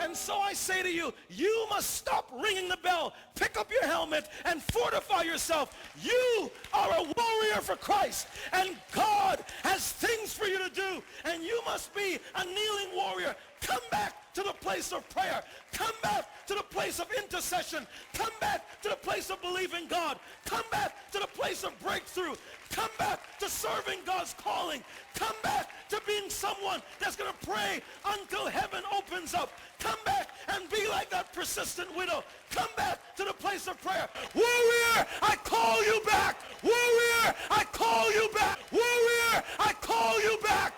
And so I say to you, you must stop ringing the bell, pick up your helmet, and fortify yourself. You are a warrior for Christ, and God has things for you to do, and you must be a kneeling warrior. Come back to the place of prayer. Come back to the place of intercession. Come back to the place of believing God. Come back to the place of breakthrough. Come back to serving God's calling. Come back to being someone that's going to pray until heaven opens up. Come back and be like that persistent widow. Come back to the place of prayer. Warrior, I call you back. Warrior, I call you back. Warrior, I call you back.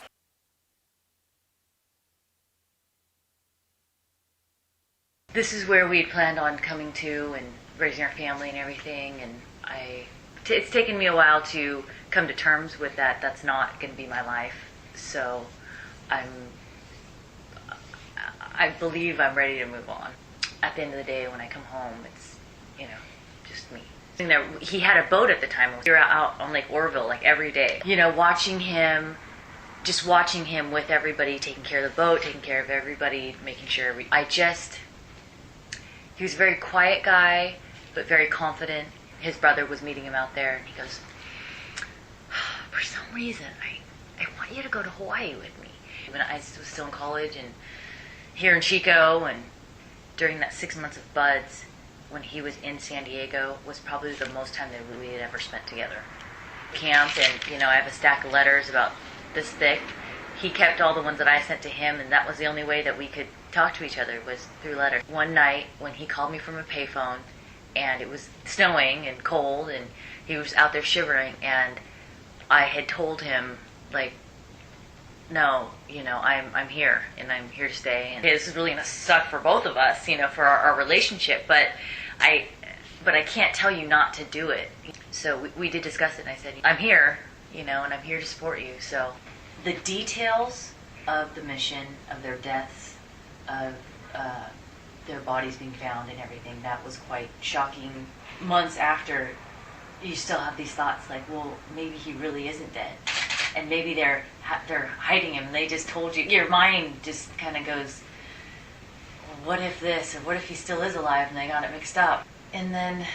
This is where we planned on coming to and raising our family and everything, and it's taken me a while to come to terms with that. That's not going to be my life. So I believe I'm ready to move on. At the end of the day, when I come home, it's, just me. He had a boat at the time. We were out on Lake Orville like every day. Watching him with everybody, taking care of the boat, taking care of everybody, making sure he was a very quiet guy, but very confident. His brother was meeting him out there, and he goes, for some reason, I want you to go to Hawaii with me. When I was still in college and here in Chico, and during that 6 months of buds, when he was in San Diego, was probably the most time that we had ever spent together. Camp, and I have a stack of letters about this thick. He kept all the ones that I sent to him, and that was the only way that we could talk to each other, was through letters. One night when he called me from a payphone, and it was snowing and cold, and he was out there shivering, and I had told him, no, I'm here, and I'm here to stay, and this is really going to suck for both of us, for our relationship, but I can't tell you not to do it. So we did discuss it, and I said, I'm here, and I'm here to support you. So the details of the mission, of their deaths, of their bodies being found and everything, that was quite shocking. Months after, you still have these thoughts like, well, maybe he really isn't dead, and maybe they're hiding him, and they just told you. Your mind just kind of goes, well, what if this, or what if he still is alive and they got it mixed up? And then,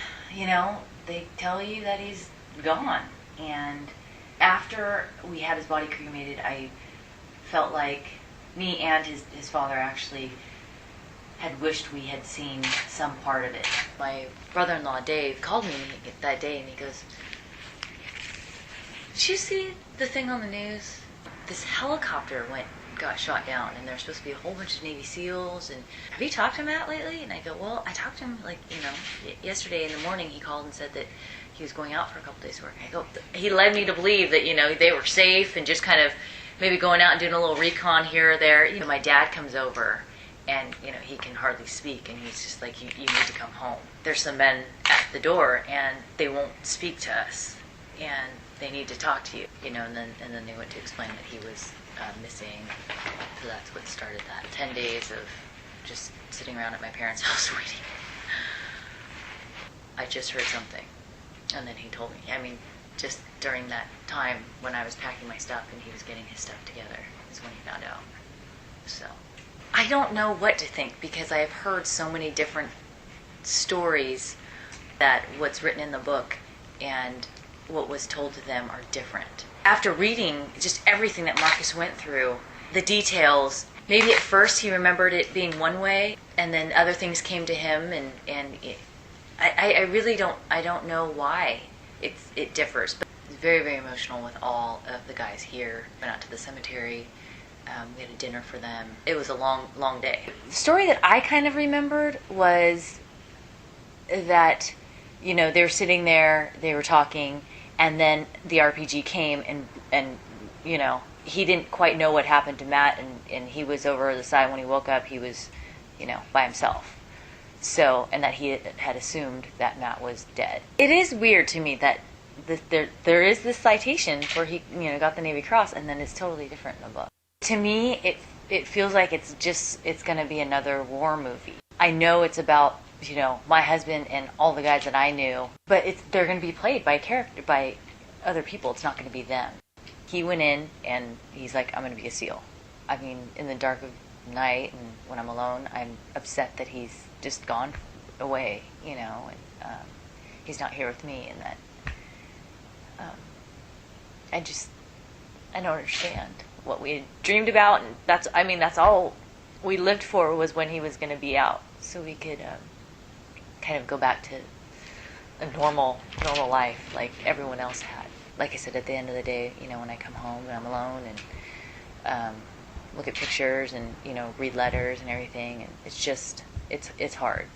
they tell you that he's gone. And after we had his body cremated, I felt like me and his father actually had wished we had seen some part of it. My brother-in-law, Dave, called me that day, and he goes, did you see the thing on the news? This helicopter got shot down, and there's supposed to be a whole bunch of Navy SEALs, and have you talked to Matt lately? And I go, well, I talked to him, yesterday in the morning. He called and said that he was going out for a couple days' work. I go, he led me to believe that, they were safe and just kind of maybe going out and doing a little recon here or there. My dad comes over, and, he can hardly speak, and he's just like, you need to come home. There's some men at the door, and they won't speak to us, and they need to talk to you, and then they went to explain that he was missing. So that's what started that 10 days of just sitting around at my parents' house waiting. I just heard something, and then he told me. Just during that time when I was packing my stuff and he was getting his stuff together is when he found out. So I don't know what to think, because I have heard so many different stories that what's written in the book and what was told to them are different. After reading just everything that Marcus went through, the details, maybe at first he remembered it being one way, and then other things came to him, I really don't know why it differs. But it's very, very emotional with all of the guys here. Went out to the cemetery. We had a dinner for them. It was a long, long day. The story that I kind of remembered was that, they were sitting there, they were talking, and then the RPG came, and he didn't quite know what happened to Matt, and he was over the side. When he woke up, he was, by himself. So, and that he had assumed that Matt was dead. It is weird to me that there is this citation where he, got the Navy Cross, and then it's totally different in the book. To me, it feels like it's going to be another war movie. I know it's about, my husband and all the guys that I knew, but they're going to be played by other people. It's not going to be them. He went in and he's like, I'm going to be a SEAL. In the dark of night and when I'm alone, I'm upset that he's just gone away, you know, and he's not here with me, and that I don't understand what we had dreamed about, and that's all we lived for, was when he was going to be out, so we could kind of go back to a normal life like everyone else had. Like I said, at the end of the day, you know, when I come home and I'm alone and look at pictures and, you know, read letters and everything, and it's hard.